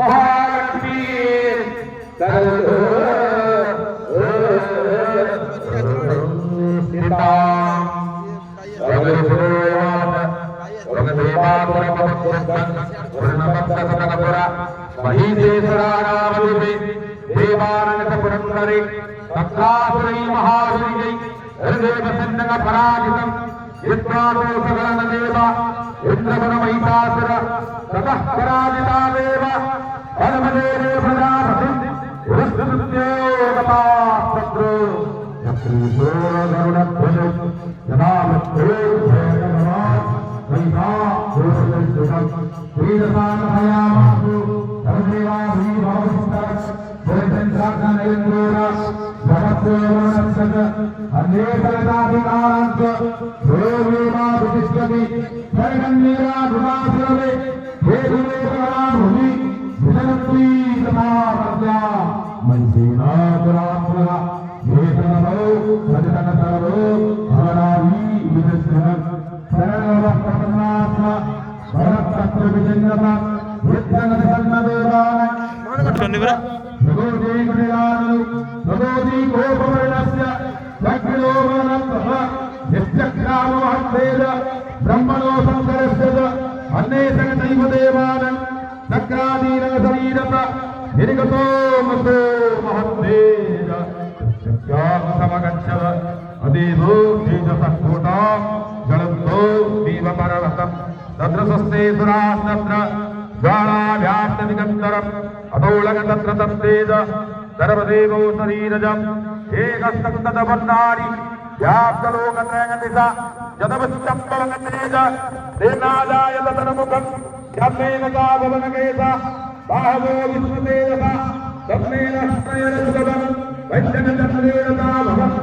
महालक्ष्मी देवानंदपुरंदरे तत्रासुरै महासुरै हृदयप्रसन्नग पराजितं यत्रादो सकलनदेव इंद्रवरमहितासुर ततः पराजिता देव हनुमदेवे प्रजापतिं उरुस्तुत्योगतास्तत्रो यत्रीशोगरुणध्वजो यदा मत्यो भयगवान् वैधा दोषयुतं श्रीरसानभयामासु सर्वदेवाभिभवस्तः भोजनन्द्राग्नयन्द्रोरा भवत्योर्णस्य अन्येतरताधिकारांच देवेमाभितिष्ठति सर्वन्नीराजुमासुरवे हेतुलेकराभूमि विशनत्वी तथा प्रज्ञा मनसेनापुरात्मः हेतनभो सजतनसर्वो हरावी विदस्यः शरणवः प्रपन्नास्म भरतत्र विजन्यता वृद्धनसन्नदेवान् भगवती गोपवर्णस्य दक्षिणोवर्णः निश्चक्रामो हस्तेन ब्रह्मणो संकरस्य अन्येषकैव देवान् चक्रादीन शरीरत निर्गतो मतो महत्तेज चक्रामगच्छद अदेवो तेजसः कोटा जलन्तो दीपपरवतं तद्रसस्ते सुरास्तत्र ज्वाला व्याप्त निकन्दरम् अतोलग तत्र तत्तेज सर्वदेवो शरीरजम् एकस्तत्तदवर्णानि व्याप्तलोकत्रयगतिसा यदवश्चम्बलगतेज तेनादाय तदनुमुखम् यम्मेन तावलनकेश बाहवो विश्वतेजसा तम्मेन हस्तयन सुगमम् वैद्यनचन्द्रेण तावहम्